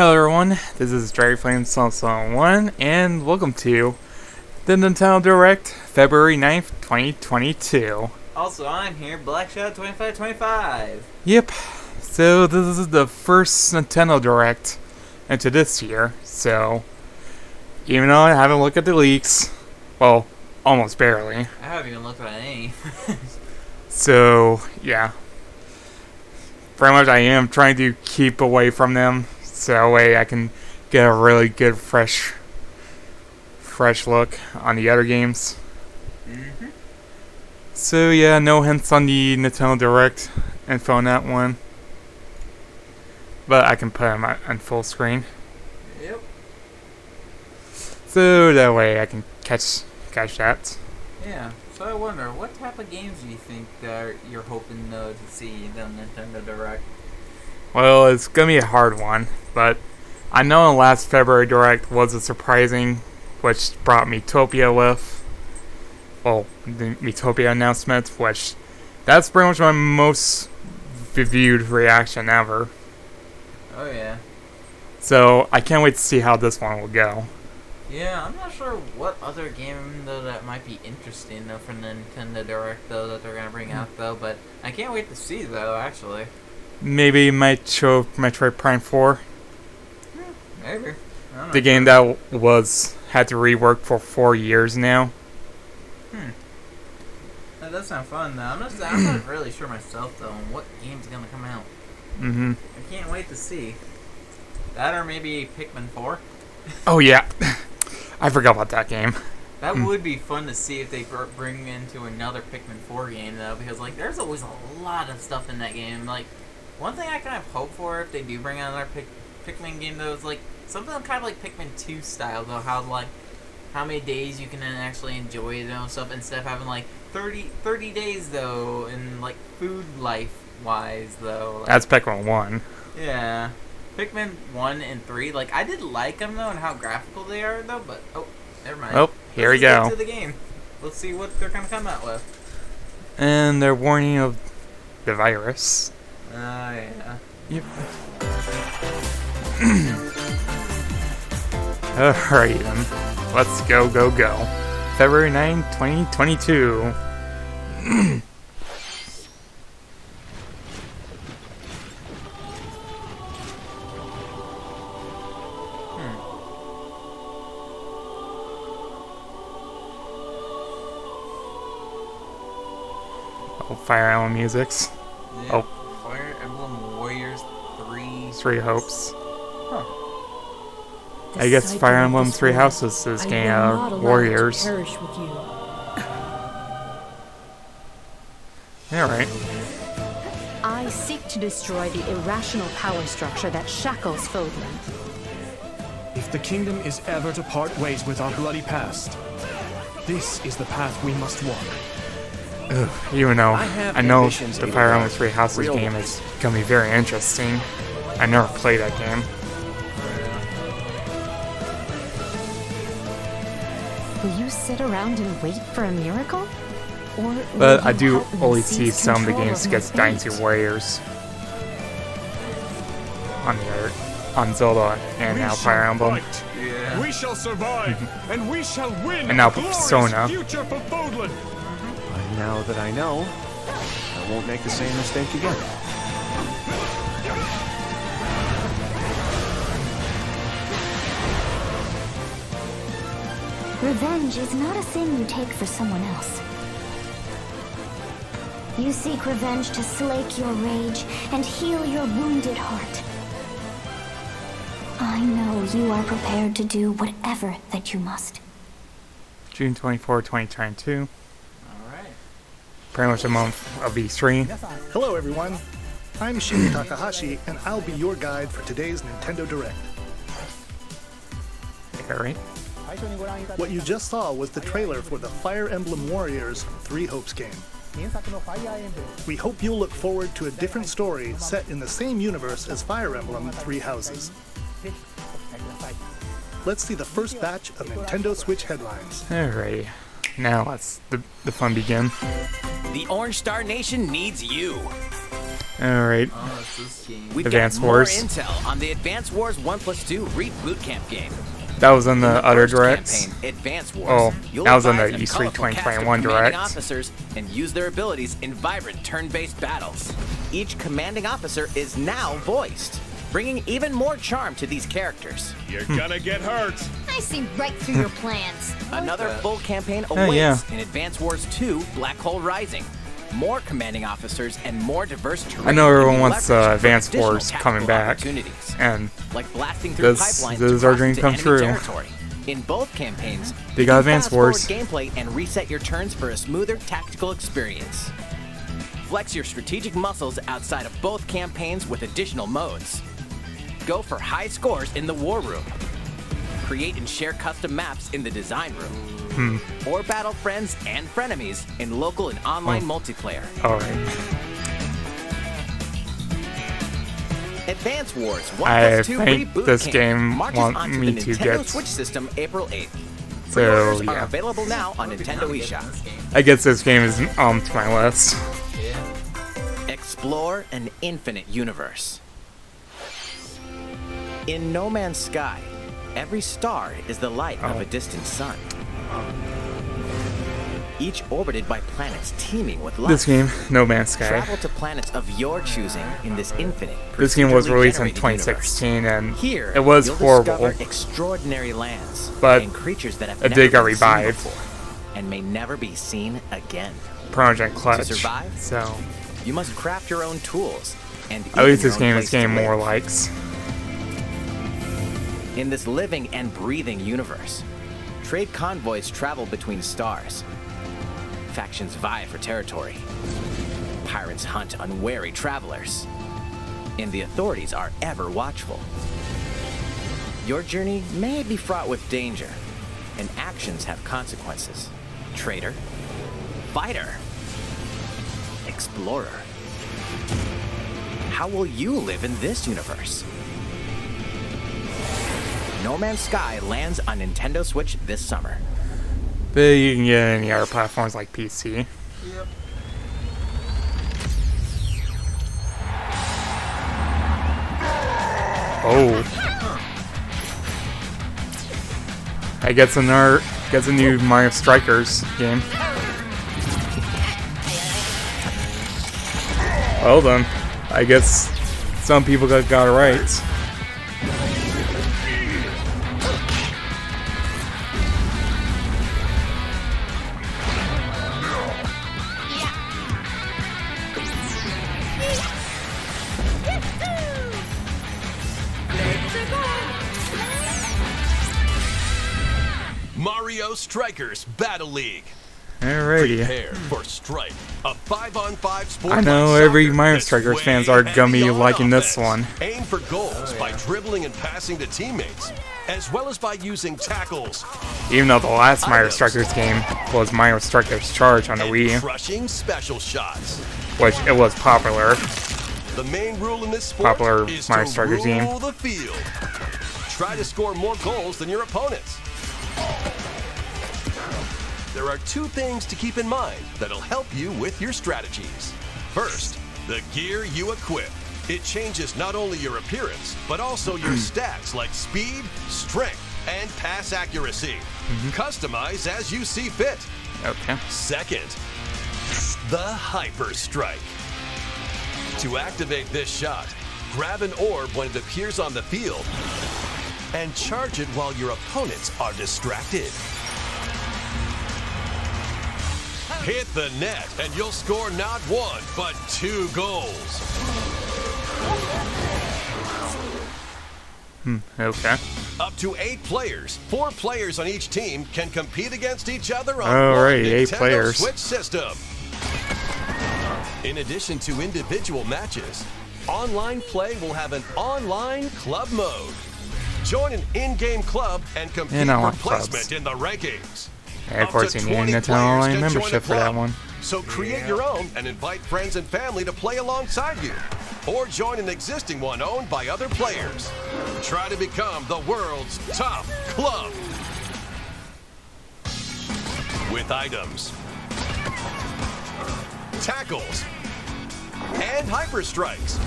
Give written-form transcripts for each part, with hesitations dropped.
Hello everyone, this is DragonFlame1 and welcome to the Nintendo Direct, February 9th, 2022. Also, I'm here, Blackshot2525. Yep, so this is the first Nintendo Direct into this year, so even though I haven't looked at the leaks, well, almost barely. I haven't even looked at any. So, yeah. Pretty much I am trying to keep away from them, so that way I can get a really good fresh look on the other games. Mm-hmm. So yeah, no hints on the Nintendo Direct info on that one. But I can put them on full screen. Yep. So that way I can catch that. Yeah, so I wonder, what type of games do you think that you're hoping to see in the Nintendo Direct? Well, it's gonna be a hard one, but I know the last February Direct was a surprising, which brought Miitopia with, well, the Miitopia announcement, which that's pretty much my most viewed reaction ever. Oh yeah. So I can't wait to see how this one will go. Yeah, I'm not sure what other game though that might be interesting though for Nintendo Direct though that they're gonna bring out though, but I can't wait to see though actually. Maybe it might show Metroid Prime 4. Maybe. The game that had to rework for 4 years now. That does sound fun though. I'm not really sure myself though on what game's gonna come out. Mm-hmm. I can't wait to see. That or maybe Pikmin 4. Oh yeah. I forgot about that game. That would be fun to see if they bring into another Pikmin 4 game, though, because, like, there's always a lot of stuff in that game. Like, one thing I kind of hope for if they do bring out another Pikmin game, though, is, like, something kind of like Pikmin 2 style, though, how many days you can actually enjoy it and stuff, instead of having, like, 30 days, though, and, like, food life-wise, though. Like, That's Pikmin 1. Yeah. Pikmin 1 and 3, like, I did like them, though, and how graphical they are, though, but, oh, never mind. Oh, here we go. Let's get to the game. Let's see what they're going to come out with. And they're warning of the virus. Yeah. Yep. Alright then. Let's go. February 9, 2022. Fire Emblem musics. Yeah. Oh. Fire Emblem Warriors 3. Three Hopes. Huh. I guess Fire Emblem Three Houses is getting Warriors. Alright. I seek to destroy the irrational power structure that shackles Fodlan. If the kingdom is ever to part ways with our bloody past, this is the path we must walk. Ugh, even though I know the Fire Emblem Three Houses game is gonna be very interesting. I never played that game. Will you sit around and wait for a miracle? Or But I do always see some of the games get Dynasty Warriors on Zelda and now Fire Emblem. Yeah. We shall survive, and we shall win. And now a glorious Persona. future for Fodlan. Now that I know, I won't make the same mistake again. Revenge is not a sin you take for someone else. You seek revenge to slake your rage and heal your wounded heart. I know you are prepared to do whatever that you must. June 24, 2022. Alright. Pretty much a month of E3. Hello everyone, I'm Shin Takahashi and I'll be your guide for today's Nintendo Direct. Alright. What you just saw was the trailer for the Fire Emblem Warriors Three Hopes game. We hope you'll look forward to a different story set in the same universe as Fire Emblem Three Houses. Let's see the first batch of Nintendo Switch headlines. Alright. Now let's the fun begin. The Orange Star Nation needs you. Alright. Oh, it's this game. We've Advance got more Wars. intel on the Advance Wars 1+2 Reboot Camp game. That was in the In other first directs. campaign, Advance Wars, Oh, you'll that was in advise the a E3 colorful cast of 2021 commanding direct. officers and use their abilities in vibrant turn-based battles. Each commanding officer is now voiced, bringing even more charm to these characters. You're gonna get hurt. I see right through your plans. Another full campaign Oh, awaits yeah. in Advance Wars 2 Black Hole Rising. More commanding officers and more diverse terrain. I know everyone can be wants leveraged for Advance additional Wars tactical coming back, opportunities, and like blasting through this pipelines is to our cross dream into come enemy true. territory. In both campaigns, They you got can Advance fast-forward Wars. gameplay and reset your turns for a smoother tactical experience. Flex your strategic muscles outside of both campaigns with additional modes. Go for high scores in the War Room. Create and share custom maps in the Design Room. Or battle friends and frenemies in local and online multiplayer. Alright. Advance Wars I 1+2 think Reboot this Camp game marches want onto me the to Nintendo get- Switch system April 8th. So, Pre-orders are yeah. available now on Nintendo eShop. I guess this game is to my list. Explore an infinite universe. In No Man's Sky, every star is the light of a distant sun. Each orbited by planets teeming with life. This game, No Man's Sky. Travel to planets of your choosing in this infinite. This game was procedurally released in generated 2016, and universe. Here, it was you'll horrible. discover extraordinary lands But and creatures that have it never did get been seen revived. before and may never be seen again. Project Clutch. To survive, So, you must craft your own tools and at least even this your own game is place to getting more live. likes. In this living and breathing universe, trade convoys travel between stars. Factions vie for territory. Pirates hunt unwary travelers. And the authorities are ever watchful. Your journey may be fraught with danger, and actions have consequences. Traitor, fighter, explorer. How will you live in this universe? No Man's Sky lands on Nintendo Switch this summer. But you can get any other platforms like PC. Yep. Oh. I guess a new Mario Strikers game. Well then, I guess some people got it right. Mario Strikers Battle League. Alrighty. Prepare for Strike, a 5-on-5 sport. I know like every soccer Mario that's Strikers way fans are gonna be heavy on liking this offense. one. Aim for goals by dribbling and passing to teammates, as well as by using tackles Even though the last Mario Strikers game was Mario Strikers Charge on the and Wii, crushing special shots. which it was popular. The main rule in this sport Popular is Mario to Strikers rule game. the field. Try to score more goals than your opponents. There are two things to keep in mind that'll help you with your strategies. First, the gear you equip. It changes not only your appearance, but also your stats like speed, strength, and pass accuracy. Customize as you see fit. Okay. Second, the Hyper Strike. To activate this shot, grab an orb when it appears on the field and charge it while your opponents are distracted. Hit the net and you'll score not one, but 2 goals. Okay. Up to 8 players, 4 players on each team can compete against each other on Alright, one 8 Nintendo players. Switch system. In addition to individual matches, online play will have an online club mode. Join an in-game club and compete And I for want placement clubs. in the rankings. And of Up course to you need a 20 Nintendo players Online can join a membership for that club. one. So create your own and invite friends and family to play alongside you. Or join an existing one owned by other players. Try to become the world's top club. With items, tackles, and Hyper Strikes.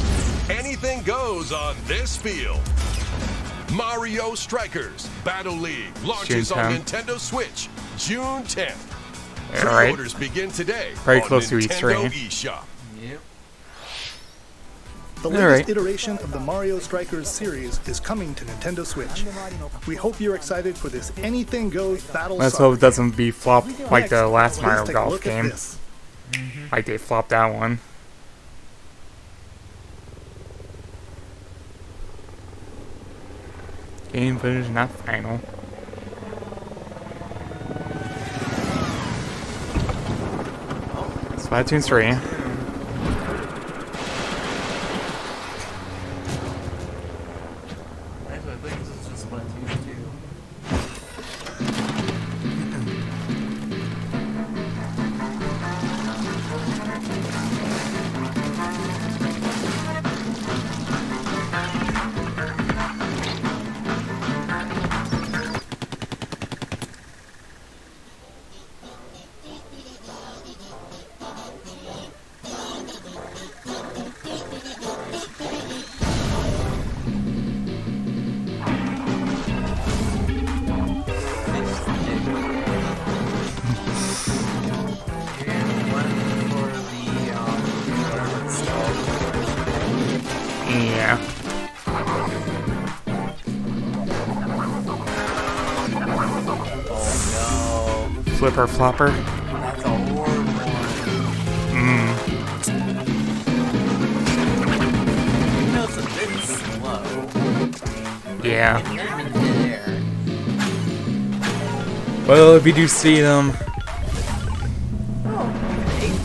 Anything goes on this field. Mario Strikers Battle League launches June on 10th. Nintendo Switch June 10th. Alright. Pre-orders begin today Very on close to Nintendo E3. eShop. Yep. The latest Alright. iteration of the Mario Strikers series is coming to Nintendo Switch. We hope you're excited for this anything goes battle. Let's soccer hope it doesn't be flopped game. like the Next, last please Mario take a Golf look at game. this. Like they flopped that one. Game footage not final. Splatoon 3. Actually, I think this is just Splatoon 2. Yeah. Oh Flipper flopper. no, that's a horrible one. You know, it's a bit slow. Yeah. It's not even midair. Well, if you do see them, Eight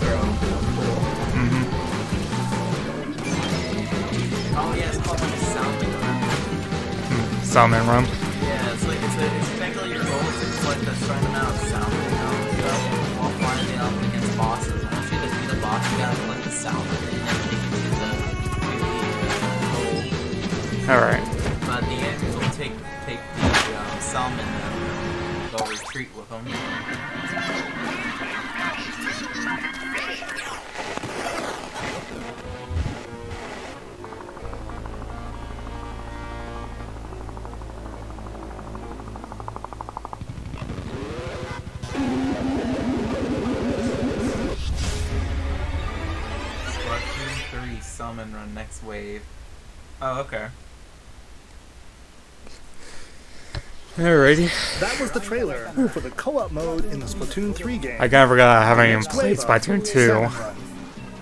throw. Oh yeah, it's called like a sounding run. Salmon Run. Yeah, it's technically your goal is to collect a certain amount of sound and stuff while flying up against bosses. Once you defeat a boss, you gotta collect the sound and then take it to the goal. Alright. But the enemies will take the salmon and they'll retreat with them. Splatoon 3 Summon Run next wave. Oh, okay. Alrighty. That was the trailer for the co-op mode in the Splatoon 3 game. I kinda forgot I haven't even Next played wave Splatoon up, 2. Salmon Run.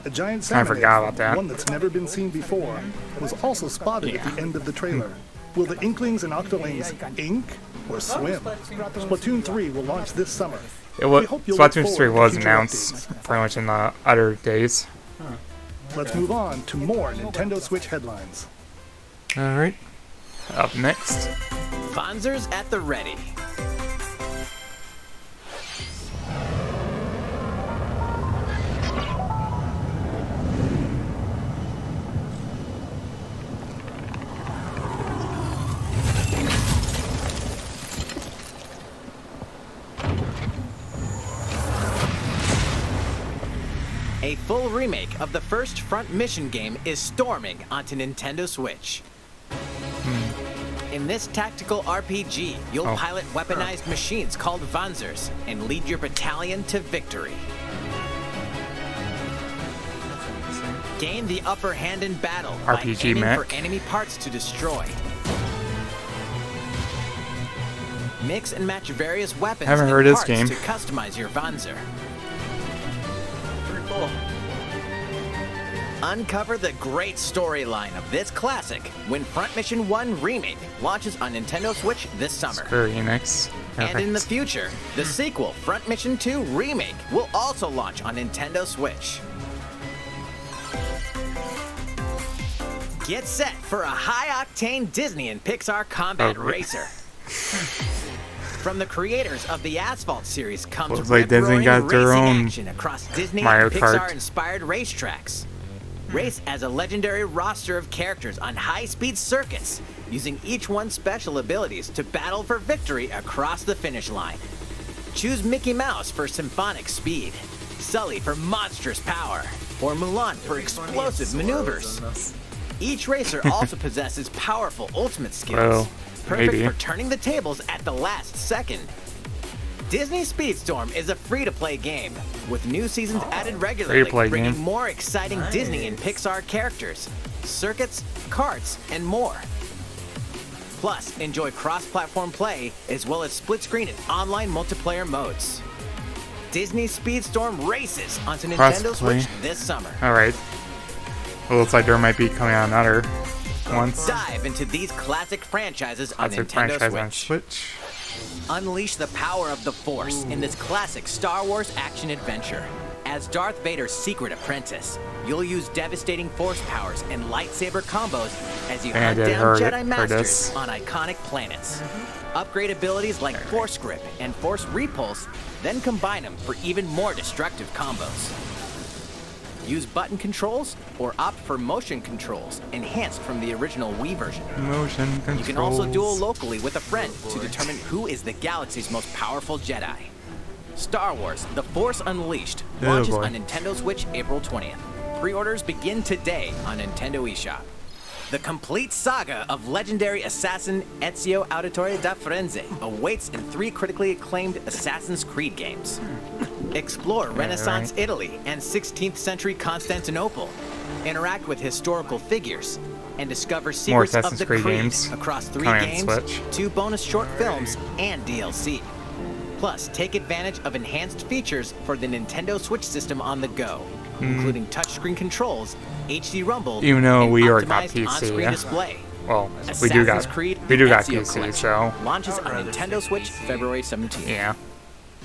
A giant I salmon forgot egg, about that. one that's never been seen before, was also spotted at the end of the trailer. Will the Inklings and Octolings ink or swim? Splatoon 3 will launch this summer. It was, We hope you'll look Splatoon 3 forward to was future announced updates. pretty much in the other days. Let's move on to more Nintendo Switch headlines. Alright. Up next. Fonzers at the ready. A full remake of the first Front Mission game is storming onto Nintendo Switch. In this tactical RPG, you'll Oh. pilot weaponized machines called Vanzers and lead your battalion to victory. Gain the upper hand in battle RPG by aiming mech. for enemy parts to destroy. Mix and match various weapons Haven't and heard this parts game. to customize your Vanzer. Pretty cool. Uncover the great storyline of this classic when Front Mission 1 Remake launches on Nintendo Switch this summer. Square Enix. And in the Perfect. future, the sequel, Front Mission 2 Remake, will also launch on Nintendo Switch. Get set for a high-octane Disney and Pixar combat Oh, racer. From the creators of the Asphalt series comes Looks like Disney rip-roaring got their racing own action across Disney Mario and Kart. Pixar-inspired racetracks. Race as a legendary roster of characters on high-speed circuits, using each one's special abilities to battle for victory across the finish line. Choose Mickey Mouse for symphonic speed, Sully for monstrous power, or Mulan for explosive maneuvers. Each racer also possesses powerful ultimate skills, Well, perfect maybe. for turning the tables at the last second. Disney Speedstorm is a free-to-play game, with new seasons added regularly, Free-to-play bringing game. more exciting Disney and Pixar characters, circuits, karts, and more. Plus, enjoy cross-platform play, as well as split-screen and online multiplayer modes. Disney Speedstorm races onto Nintendo Cross-play. Switch this summer. Alright. It looks like there might be coming out another once. Dive into these classic franchises on That's a Nintendo franchise on Switch. Switch. Unleash the power of the Force in this classic Star Wars action adventure. As Darth Vader's secret apprentice, you'll use devastating Force powers and lightsaber combos as you And I hunt did down heard- Jedi heard Masters this. on iconic planets. Upgrade abilities like Force Grip and Force Repulse, then combine them for even more destructive combos. Use button controls or opt for motion controls, enhanced from the original Wii version. Motion controls. You can also duel locally with a friend to determine who is the galaxy's most powerful Jedi. Star Wars: The Force Unleashed Oh, launches boy. on Nintendo Switch April 20th. Pre-orders begin today on Nintendo eShop. The complete saga of legendary assassin Ezio Auditore da Firenze awaits in 3 critically acclaimed Assassin's Creed games. Explore Renaissance Italy and 16th century Constantinople. Interact with historical figures and discover secrets of Assassin's the Creed Creed games across 3 coming on games, Switch. 2 bonus short films, and DLC. Plus, take advantage of enhanced features for the Nintendo Switch system on the go, including touchscreen controls, HD Rumble, Even though and we already got optimized PC, on-screen yeah. display. Well, we do got Assassin's Creed PC, Ezio so launches on Nintendo Switch February 17th. yeah.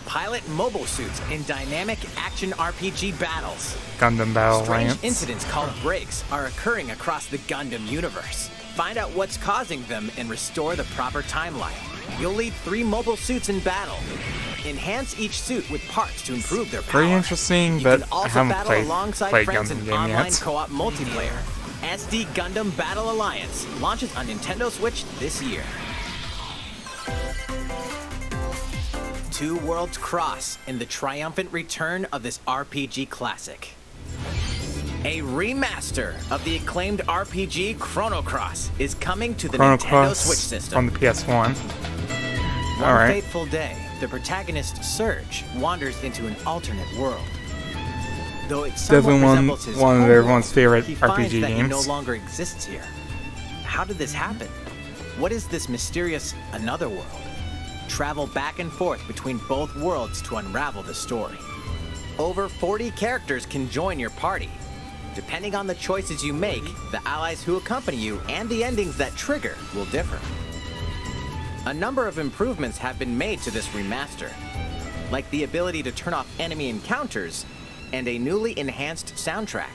Pilot mobile suits in dynamic action RPG battles. Gundam Battle Strange Alliance. incidents called breaks are occurring across the Gundam universe. Find out what's causing them and restore the proper timeline. You'll lead 3 mobile suits in battle. Enhance each suit with parts to improve their power. Pretty interesting, You but can I also haven't battle alongside played friends Gundam in game online yet. co-op multiplayer. SD Gundam Battle Alliance launches on Nintendo Switch this year. Two worlds cross in the triumphant return of this RPG classic. A remaster of the acclaimed RPG Chrono Cross is coming to the Chrono Nintendo Cross Switch on system. the PS1. One Alright. fateful day, the protagonist Surge wanders into an alternate world. Though it somewhat Definitely resembles his one of home everyone's world, favorite he finds RPG that he games. no longer exists here. How did this happen? What is this mysterious another world? Travel back and forth between both worlds to unravel the story. Over 40 characters can join your party. Depending on the choices you make, the allies who accompany you and the endings that trigger will differ. A number of improvements have been made to this remaster, like the ability to turn off enemy encounters and a newly enhanced soundtrack.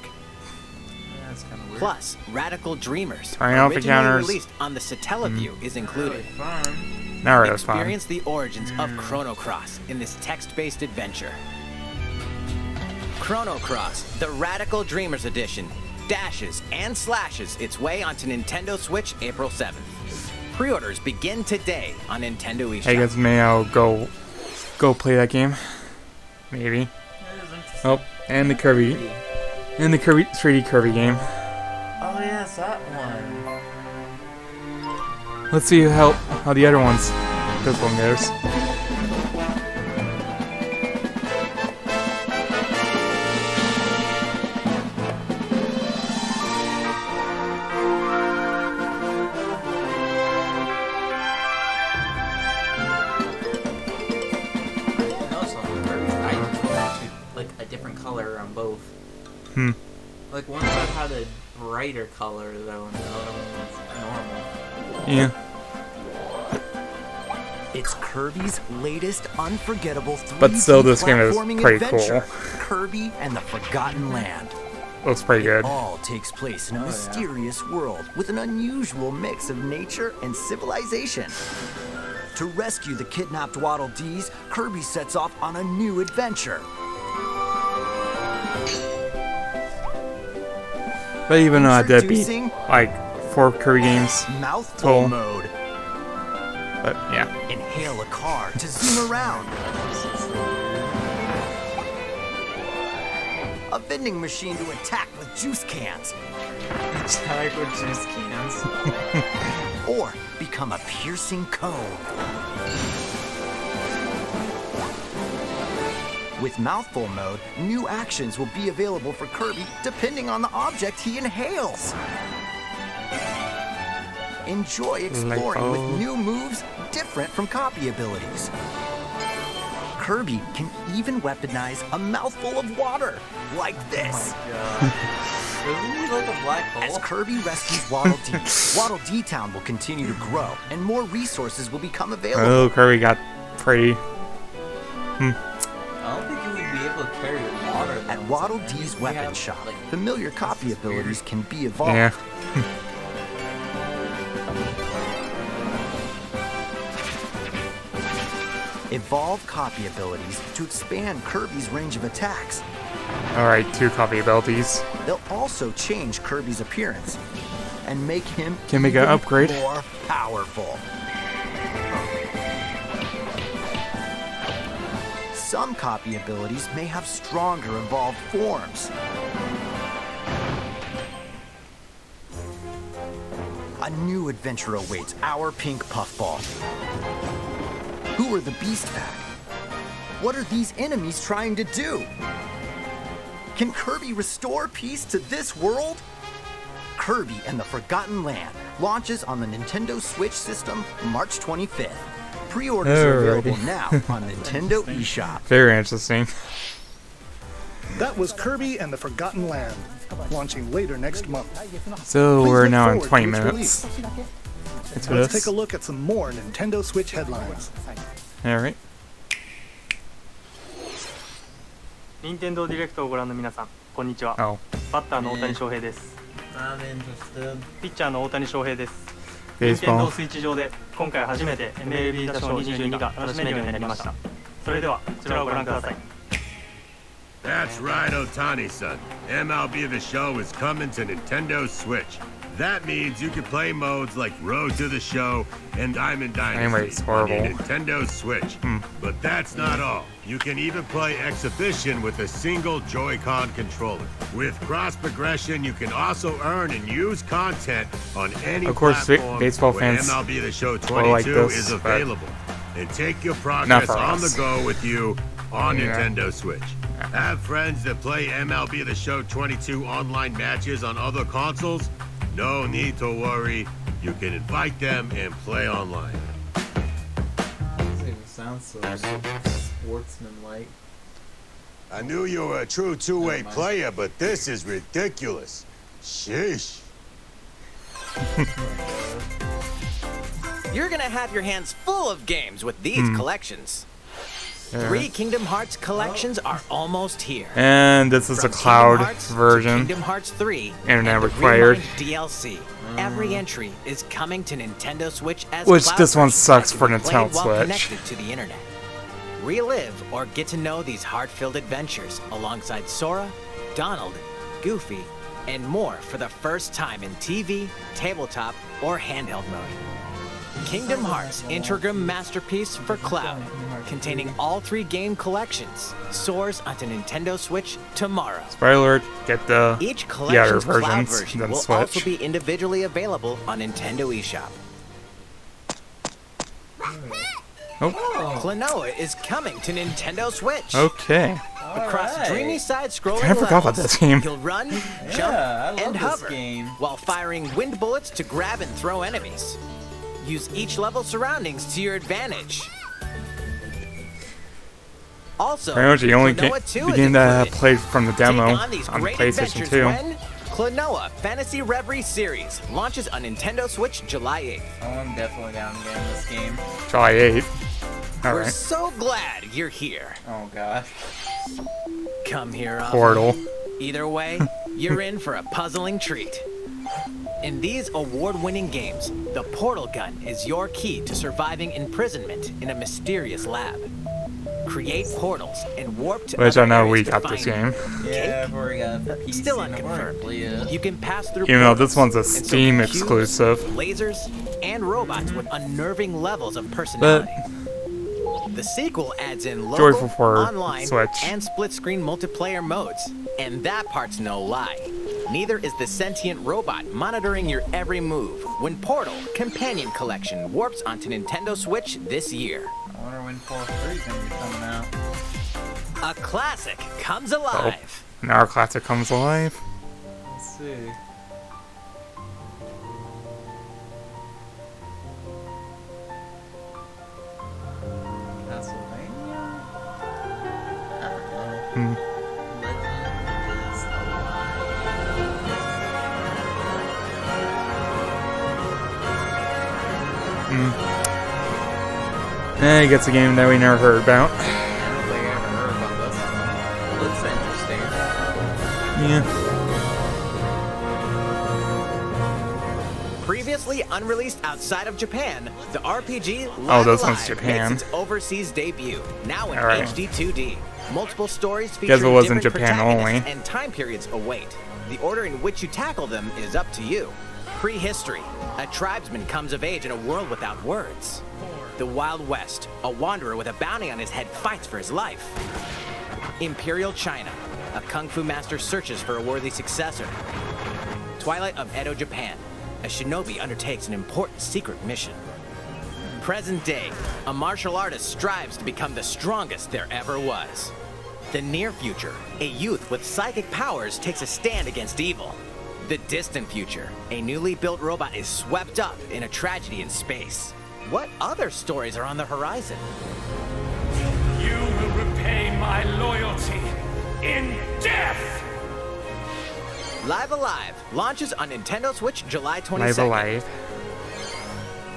That's kind of weird. Plus, Radical Dreamers, Turning off originally encounters. released on the Satellaview, is included. Fun. Not really fun. Experience the origins of Chrono Cross in this text-based adventure. Chrono Cross, the Radical Dreamers Edition, dashes and slashes its way onto Nintendo Switch April 7th. Pre-orders begin today on Nintendo eShop. I guess maybe I'll go play that game. Maybe. That is interesting. Oh, and the Kirby 3D Kirby game. Oh yes, that one. Let's see how the other ones, this one goes. I know something. I actually like a different color on both. Hmm. Like one of them had a brighter color though, and the other one was normal. Yeah. It's Kirby's latest unforgettable 3D But still, this game is platforming pretty adventure, cool. Kirby and the Forgotten Land. Looks pretty good. All takes place in a mysterious world with an unusual mix of nature and civilization. To rescue the kidnapped Waddle Dees, Kirby sets off on a new adventure. But even though I did beat Introducing like 4 Kirby games, Mouthful Cool. Mode. but yeah. Inhale a car to zoom around. a vending machine to attack with juice cans. Attack with juice cans. Or become a piercing cone. With Mouthful mode, new actions will be available for Kirby depending on the object he inhales. Enjoy exploring with new moves different from copy abilities. Kirby can even weaponize a mouthful of water, like this. Doesn't he look a black hole? As Kirby rescues Waddle Dee, Waddle Dee Town will continue to grow, and more resources will become available. Oh, Kirby got pretty. I don't think he would be able to carry water. At Waddle Dee's weapon shop, familiar copy abilities can be evolved. Yeah. Evolve copy abilities to expand Kirby's range of attacks. Alright, 2 copy abilities. They'll also change Kirby's appearance and make him Can make an upgrade. more powerful. Some copy abilities may have stronger evolved forms. A new adventure awaits our pink puffball. Who are the Beast Pack? What are these enemies trying to do? Can Kirby restore peace to this world? Kirby and the Forgotten Land launches on the Nintendo Switch system March 25th. Pre-orders are available now on Nintendo eShop. Very interesting. That was Kirby and the Forgotten Land, launching later next month. So Please we're look now in forward 20 to its minutes. release. Into Let's this. take a look at some more Nintendo Switch headlines. Alright. 任天堂ディレクトをご覧の皆さん、こんにちは。 Oh. バッターの大谷翔平です。 Not interested. ピッチャーの大谷翔平です。 Baseball. 任天堂スイッチ上で今回初めて MLB 打賞22が楽しめるようになりました。それではこちらをご覧ください。 That's right, Otani-san. MLB The Show is coming to Nintendo Switch. That means you can play modes like Road to the Show and Diamond Anyways, Dynasty on horrible. your Nintendo Switch. But that's not all. You can even play Exhibition with a single Joy-Con controller. With cross progression, you can also earn and use content on any Of course, platform baseball where fans MLB The Show will like 22 this, is but available. And take your not progress for on us. the go with you on Yeah. Nintendo Switch. Have friends that play MLB The Show 22 online matches on other consoles? No need to worry. You can invite them and play online. It sounds so sportsman-like. I knew you were a true two-way player, but this is ridiculous. Sheesh. You're gonna have your hands full of games with these collections. 3 Kingdom Hearts collections are almost here. And this is a From cloud Kingdom Hearts to version. Kingdom Hearts 3 Internet and the required. Rewind DLC. Every entry is coming to Nintendo Switch as Which cloud this one versions sucks that for can be Nintendo played while Switch. connected to the internet. Relive or get to know these heart-filled adventures alongside Sora, Donald, Goofy, and more for the first time in TV, tabletop, or handheld mode. Kingdom Hearts Integrum Masterpiece for Cloud, containing all 3 game collections, soars onto Nintendo Switch tomorrow. Spoiler alert, get the Each other collection's cloud versions version than will Switch. also be individually available on Nintendo eShop. Oh, Klonoa is coming to Nintendo Switch. okay. Across dreamy side-scrolling I forgot about levels, this game. you'll run, jump, Yeah, I love and this hover game. while firing wind bullets to grab and throw enemies. Use each level's surroundings to your advantage. Also, Pretty much the only Klonoa 2 the is game that I included. played from the demo Take on these on great PlayStation adventures 2. when Klonoa Fantasy Reverie Series launches on Nintendo Switch July 8th. Oh, I'm definitely down to get in this game. July 8. We're Alright. so glad you're here. Oh gosh. Come here, Portal. Either way, you're in for a puzzling treat. In these award-winning games, the portal gun is your key to surviving imprisonment in a mysterious lab. Create portals and warp to Which I other know we areas to got this find game. Yeah, I've already got the PC. Still and I've already unconfirmed. played it. You can pass through Even though portals this one's a and so Steam cubes, exclusive. lasers, and robots with unnerving levels of personality. The sequel adds in Joyful local, for online, Switch. and split-screen multiplayer modes. And that part's no lie. Neither is the sentient robot monitoring your every move when Portal Companion Collection warps onto Nintendo Switch this year. I wonder when Portal 3 is going to be coming out. A classic comes alive. And our classic comes alive. Let's see. Castlevania? I don't know. Legend is He gets a game that we never heard about. I don't think I ever heard about this one. It looks interesting. Yeah. Previously unreleased outside of Japan, the RPG Oh, Live those ones Alive Japan. makes its overseas debut, now in Alright. HD 2D. Multiple stories Guess featuring it was in different Japan protagonists only. and time periods await. The order in which you tackle them is up to you. Prehistory. A tribesman comes of age in a world without words. The Wild West. A wanderer with a bounty on his head fights for his life. Imperial China. A kung fu master searches for a worthy successor. Twilight of Edo, Japan. A shinobi undertakes an important secret mission. Present day. A martial artist strives to become the strongest there ever was. The near future. A youth with psychic powers takes a stand against evil. The distant future. A newly built robot is swept up in a tragedy in space. What other stories are on the horizon? You will repay my loyalty in death! Live Alive launches on Nintendo Switch July 22nd. Live Alive.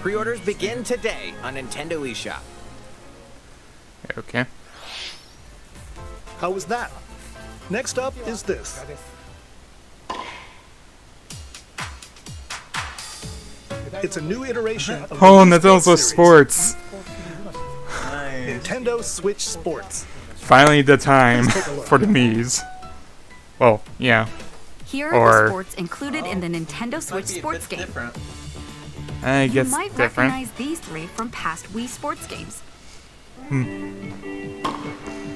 Pre-orders begin today on Nintendo eShop. Okay. How was that? Next up is this. It's a new iteration of the Oh, Wii Nintendo Switch series. Sports. Nintendo Switch Sports. Finally the time for the Mii's. Well, yeah. Here Or- are the sports included in the Nintendo Switch Might be a sports bit game. different. I You guess might different. recognize these three from past Wii sports games.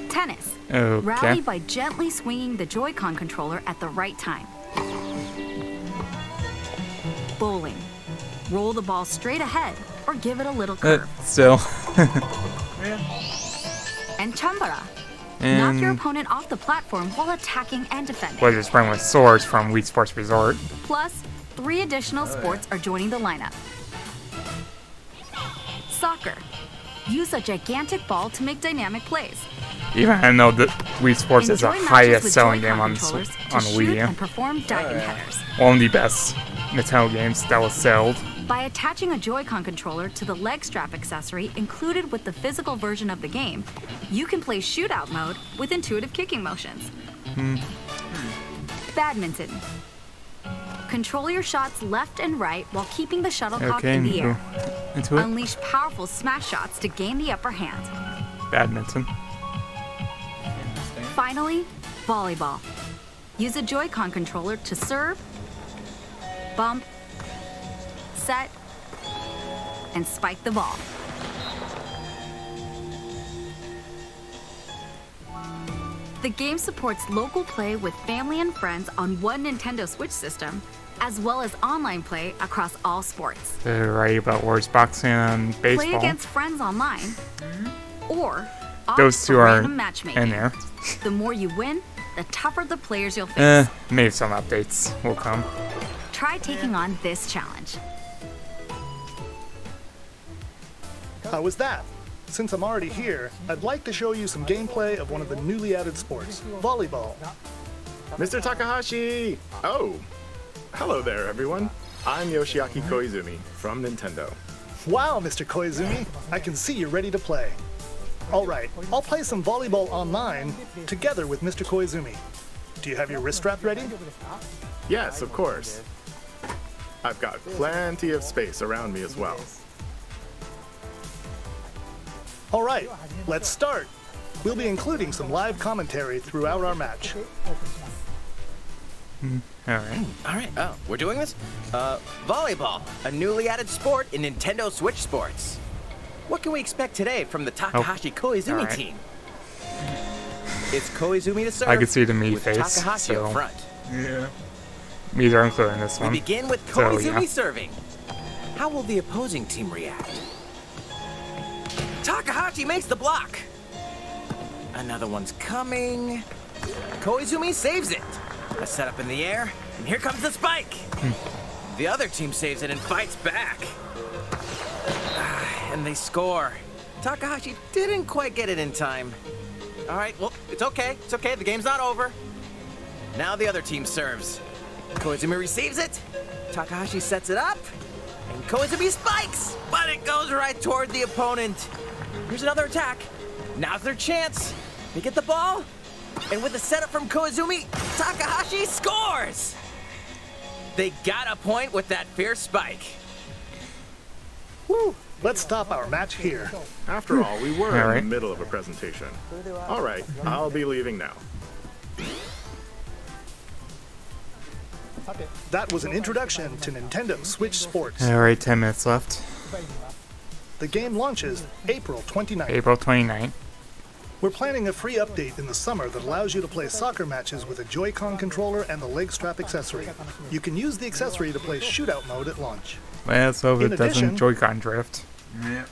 Tennis. Okay. Rally by gently swinging the Joy-Con controller at the right time. Bowling. Roll the ball straight ahead or give it a little curve. Still. And Chambara. Knock your And opponent off the platform while attacking and defending. was just playing with swords from Wii Sports Resort. Plus, 3 additional sports are joining the lineup. Soccer. Use a gigantic ball to make dynamic plays. Even I know that Wii Sports is the Enjoy matches highest with selling Joy-Con game on controllers to on shoot and Wii. perform diving headers. One of the best Nintendo games that was sold. By attaching a Joy-Con controller to the leg strap accessory included with the physical version of the game, you can play shootout mode with intuitive kicking motions. Badminton. Control your shots left and right while keeping the shuttlecock Okay, in the air. into it. Unleash powerful smash shots to gain the upper hand. Badminton. Finally, volleyball. Use a Joy-Con controller to serve, bump, set, and spike the ball. The game supports local play with family and friends on one Nintendo Switch system, as well as online play across all sports. They're right about words boxing and Play baseball. against friends online, or opt Those two for are random matchmaking. in there. The more you win, the tougher the players you'll face. Maybe some updates will come. Try taking on this challenge. How was that? Since I'm already here, I'd like to show you some gameplay of one of the newly added sports, volleyball. Mr. Takahashi! Oh, hello there, everyone. I'm Yoshiaki Koizumi from Nintendo. Wow, Mr. Koizumi, I can see you're ready to play. All right, I'll play some volleyball online together with Mr. Koizumi. Do you have your wrist strap ready? Yes, of course. I've got plenty of space around me as well. All right, let's start. We'll be including some live commentary throughout our match. Alright. Oh, we're doing this? Volleyball, a newly added sport in Nintendo Switch Sports. What can we expect today from the Takahashi Koizumi Alright. team? It's Koizumi to serve. I can see the me with face, Takahashi so up front. yeah, me's are included in this We one. begin with So, Koizumi yeah. serving. How will the opposing team react? Takahashi makes the block. Another one's coming. Koizumi saves it. A setup in the air, and here comes the spike. The other team saves it and fights back. And they score. Takahashi didn't quite get it in time. All right, well, it's okay. It's okay. The game's not over. Now the other team serves. Koizumi receives it. Takahashi sets it up. And Koizumi spikes, but it goes right toward the opponent. Here's another attack. Now's their chance. They get the ball. And with a setup from Koizumi, Takahashi scores! They got a point with that fierce spike. Woo! Let's stop our match here. After all, we were in Alright. the middle of a presentation. Alright, I'll be leaving now. That was an introduction to Nintendo Switch Sports. Alright, 10 minutes left. The game launches April 29th. April 29th. We're planning a free update in the summer that allows you to play soccer matches with a Joy-Con controller and the leg strap accessory. You can use the accessory to play shootout mode at launch. Let's hope In it doesn't addition- Joy-Con drift.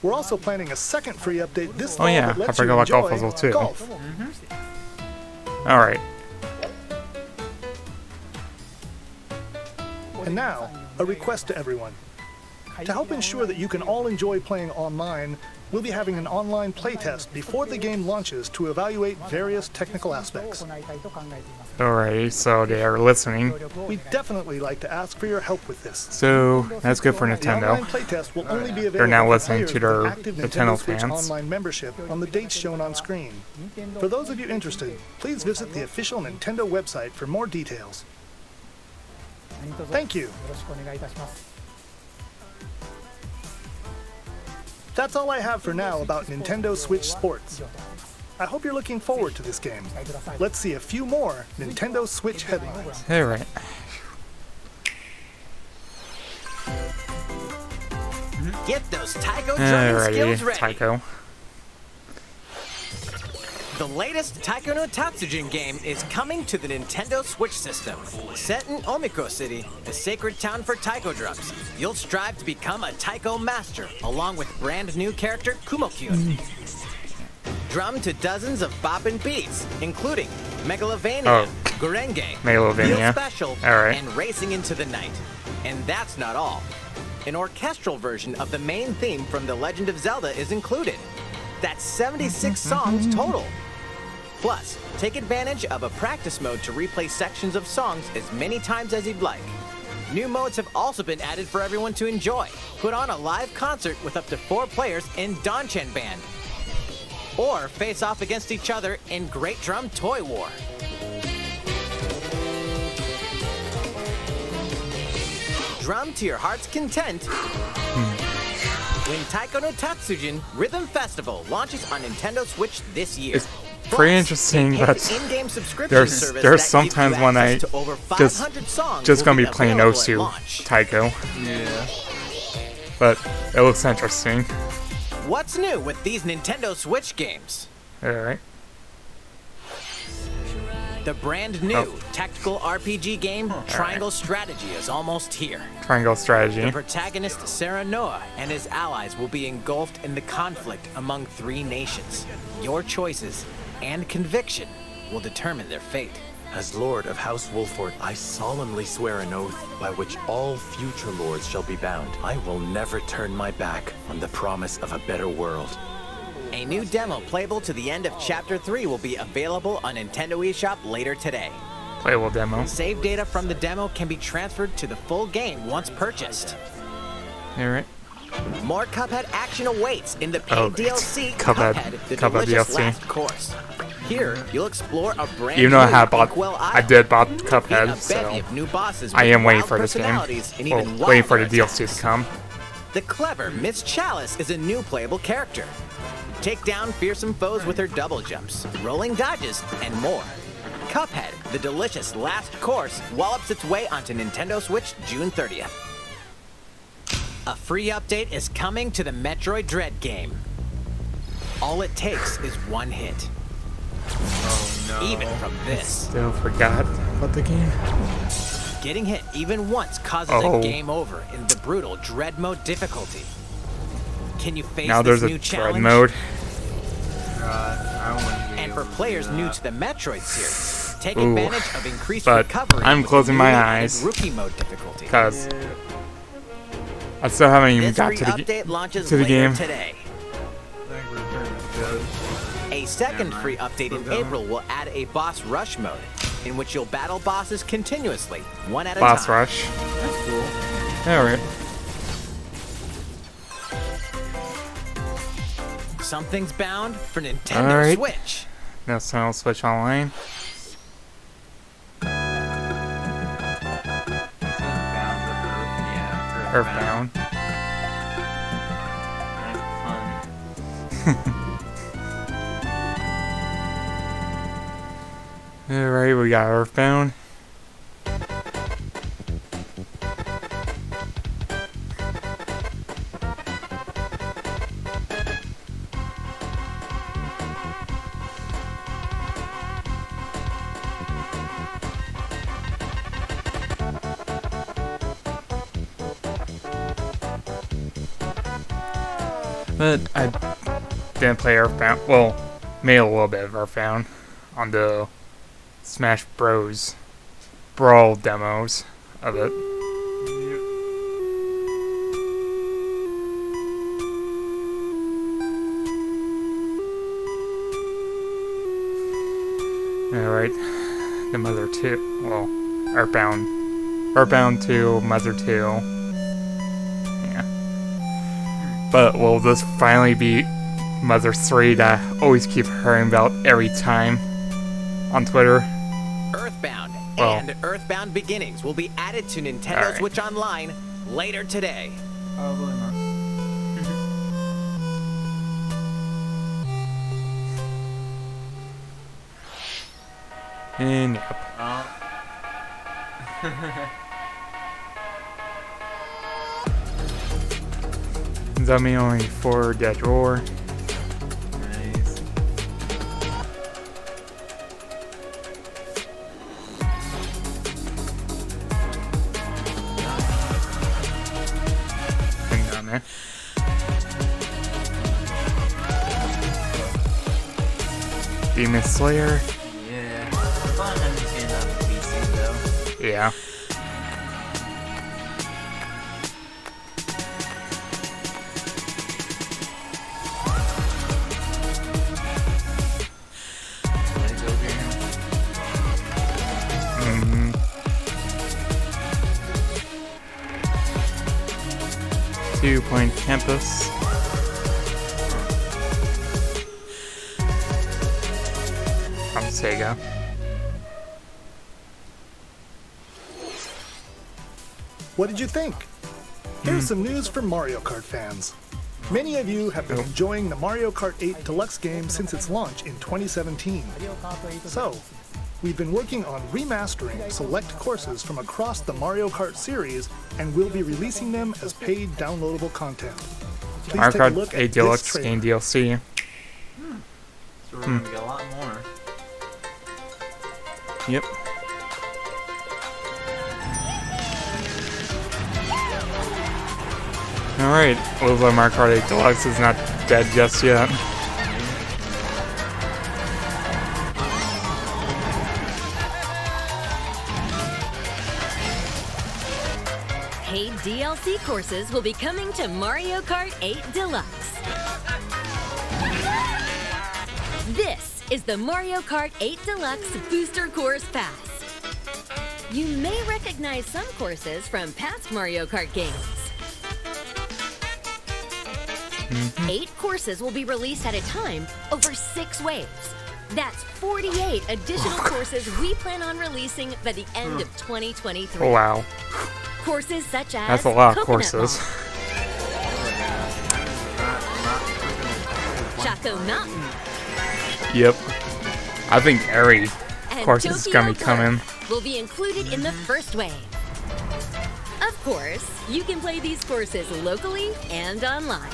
We're also planning a second free update this Oh fall yeah, that I lets you forgot about Golf enjoy Puzzle too. golf. Alright. And now, a request to everyone. To help ensure that you can all enjoy playing online, we'll be having an online playtest before the game launches to evaluate various technical aspects. Alright, so they are listening. We'd definitely like to ask for your help with this. So, that's good for The online Nintendo. playtest will only be available They're now for listening players to with their active Nintendo Switch fans. online membership on the dates shown on screen. For those of you interested, please visit the official Nintendo website for more details. Thank you. That's all I have for now about Nintendo Switch Sports. I hope you're looking forward to this game. Let's see a few more Nintendo Switch headlines. Alright. Get those Taiko drumming Alrighty, skills ready. Taiko. The latest Taiko no Tatsujin game is coming to the Nintendo Switch system. Set in Omiko City, the sacred town for taiko drums, you'll strive to become a taiko master, along with brand new character Kumo-kyun. Drum to dozens of boppin' beats, including Megalovania, Gurenge, Megalovania. Real Special, Alright. and Racing into the Night. And that's not all. An orchestral version of the main theme from The Legend of Zelda is included. That's 76 songs total. Plus, take advantage of a practice mode to replay sections of songs as many times as you'd like. New modes have also been added for everyone to enjoy. Put on a live concert with up to 4 players in Donchen Band. Or face off against each other in Great Drum Toy War. Drum to your heart's content. When Taiko no Tatsujin Rhythm Festival launches on Nintendo Switch this year. It's pretty interesting that in-game subscription there's service there's that sometimes gives you when I access to over 500 songs just will gonna be playing available those at two launch. Taiko. Yeah. But it looks interesting. What's new with these Nintendo Switch games? Alright. The brand new Oh. tactical RPG game Triangle Strategy is almost here. Triangle strategy. The protagonist Serenoa and his allies will be engulfed in the conflict among 3 nations. Your choices and conviction will determine their fate. As Lord of House Wolford, I solemnly swear an oath by which all future lords shall be bound. I will never turn my back on the promise of a better world. A new demo playable to the end of Chapter 3 will be available on Nintendo eShop later today. Playable demo. Save data from the demo can be transferred to the full game once purchased. Alright. More Cuphead action awaits in the paid Oh, DLC Cuphead. the Cuphead Delicious DLC. Last Course. Here, you'll explore a brand Even though I new had bought, Inkwell I Isle. did bought Beat Cuphead, a so bevy of new bosses I with am waiting wild for this game. personalities and Well, even waiting for the wilder DLC to attacks. come. The clever Miss Chalice is a new playable character. Take down fearsome foes with her double jumps, rolling dodges, and more. Cuphead, the delicious last course, wallops its way onto Nintendo Switch June 30th. A free update is coming to the Metroid Dread game. All it takes is one hit. Oh no. Even from this. Still forgot about the game. Getting hit even once causes a game over in the brutal Dread mode difficulty. Can you face Now this there's new a challenge? Dread mode. And for players new to the Metroid series, take Ooh. advantage of increased But recovery. I'm with closing the my newly eyes. added Rookie mode difficulty. Because I still haven't even This got free to the, update launches to the later game. today. A second free update in April will add a boss rush mode, in which you'll battle bosses continuously, one at a Boss time. rush. That's cool. Alright. Something's bound for Nintendo Alright. Switch. Now I'll switch online. Earthbound. Alright, we got Earthbound. But I didn't play Earthbound. Well, made a little bit of Earthbound on the Smash Bros. Brawl demos of it. Alright, the Mother 2. Well, Earthbound 2, Mother 2. Yeah. But will this finally be Mother 3 that I always keep hearing about every time on Twitter? Earthbound Well. and Earthbound Beginnings will be added to Nintendo Alright. Switch Online later today. Probably not. And yep. Does that mean only 4 dead drawer? Nice. Thing down there. Demon Slayer. Yeah. Fun understanding that on PC though. Yeah. Lego game. Mm-hmm. 2-Point Campus. From Sega. What did you think? Here's some news for Mario Kart fans. Many of you have been enjoying the Mario Kart 8 Deluxe game since its launch in 2017. So, we've been working on remastering select courses from across the Mario Kart series, and we'll be releasing them as paid downloadable content. Please Mario take a Kart look 8 at this Deluxe trailer. game DLC. So we're gonna get a lot more. Yep. Alright, looks like Mario Kart 8 Deluxe is not dead just yet. Paid DLC courses will be coming to Mario Kart 8 Deluxe. This is the Mario Kart 8 Deluxe Booster Course Pass. You may recognize some courses from past Mario Kart games. 8 courses will be released at a time over 6 waves. That's 48 additional courses we plan on releasing by the end of 2023. Oh, wow. Courses such as That's a lot of Coconut courses. Ball, Choco Mountain, Yep. I think every and course is Tokyo gonna be coming. Park will be included in the first wave. Of course, you can play these courses locally and online.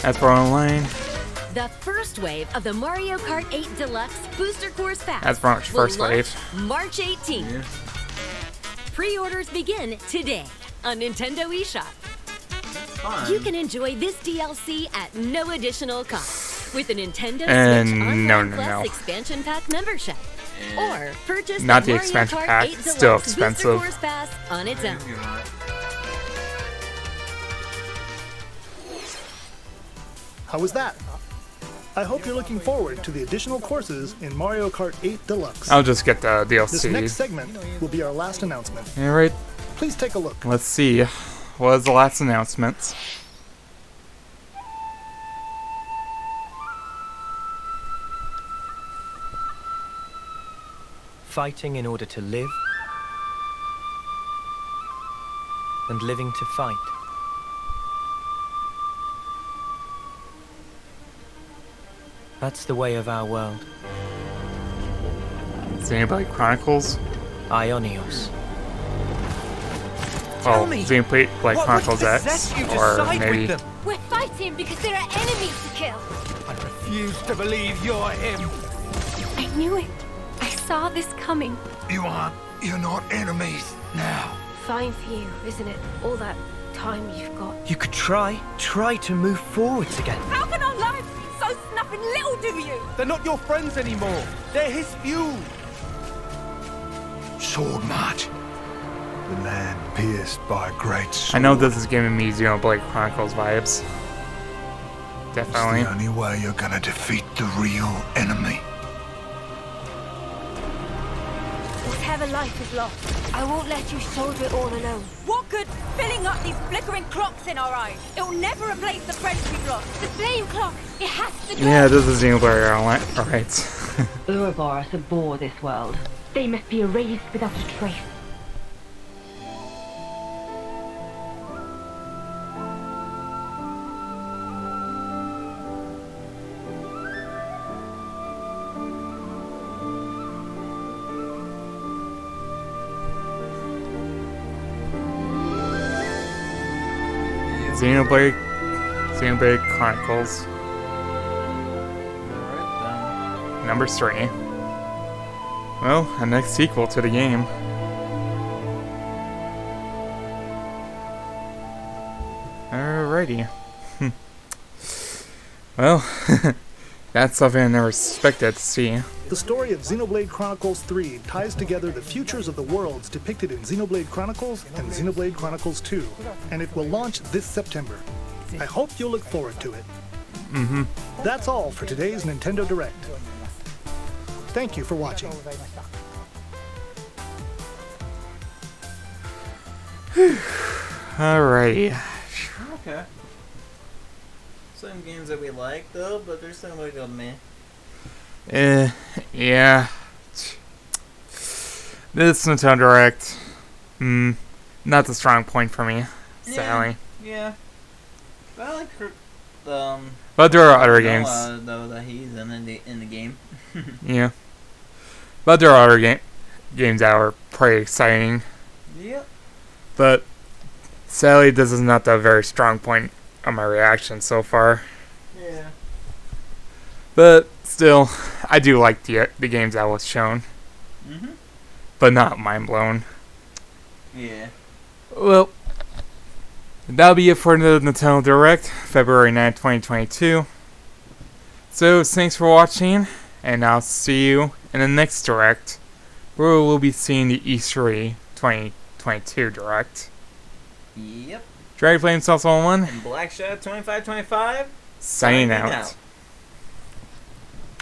That's for online. The first wave of the Mario Kart 8 Deluxe Booster Course Pass That's March will first launch wave. March 18th. Pre-orders begin today on Nintendo eShop. You can enjoy this DLC at no additional cost with a Nintendo And Switch Online no. Plus Expansion Pack membership. Or purchase Not the Mario expansion Kart pack, 8 Deluxe still Booster expensive. Course Pass on its own. How was that? I hope you're looking forward to the additional courses in Mario Kart 8 Deluxe. I'll just get the DLC. This next segment will be our last announcement. Alright. Please take a look. Let's see. What was the last announcement? Fighting in order to live, and living to fight. That's the way of our world. Xenoblade Chronicles? Ionios. Well, Xenoblade Chronicles X, or maybe... We're fighting because there are enemies to kill. I refuse to believe you're him. I knew it. I saw this coming. You're not enemies now. Fine for you, isn't it? All that time you've got. You could try to move forwards again. How can our lives be so snuffing little to you? They're not your friends anymore. They're his fuel. Sword march. The land pierced by a great sword. I know this is giving me Xenoblade Chronicles vibes. Definitely. It's the only way you're gonna defeat the real enemy. Whatever life is lost, I won't let you shoulder it all alone. What good filling up these flickering clocks in our eyes? It'll never replace the friends we've lost. The flame clock, it has to go. Yeah, this is Xenoblade Online. Alright. Ouroboros abhor this world. They must be erased without a trace. Xenoblade Chronicles. Number 3. Well, a next sequel to the game. Alrighty. Well, that's something I never expected to see. The story of Xenoblade Chronicles 3 ties together the futures of the worlds depicted in Xenoblade Chronicles and Xenoblade Chronicles 2, and it will launch this September. I hope you'll look forward to it. That's all for today's Nintendo Direct. Thank you for watching. Alrighty. Okay. Some games that we like though, but there's some like a meh. Yeah. This Nintendo Direct, not the strong point for me, sadly. Yeah. But I like but there are other games. Klonoa, though, that he's in the game. Yeah. But there are other games that are pretty exciting. Yep. But sadly, this is not the very strong point of my reaction so far. Yeah. But still, I do like the games that was shown. But not mind blown. Yeah. Well, that'll be it for the Nintendo Direct, February 9th, 2022. So, thanks for watching, and I'll see you in the next Direct, where we'll be seeing the E3 2022 Direct. Yep. Dragonflame Sauce 1 And Black Shadow 2525. signing out.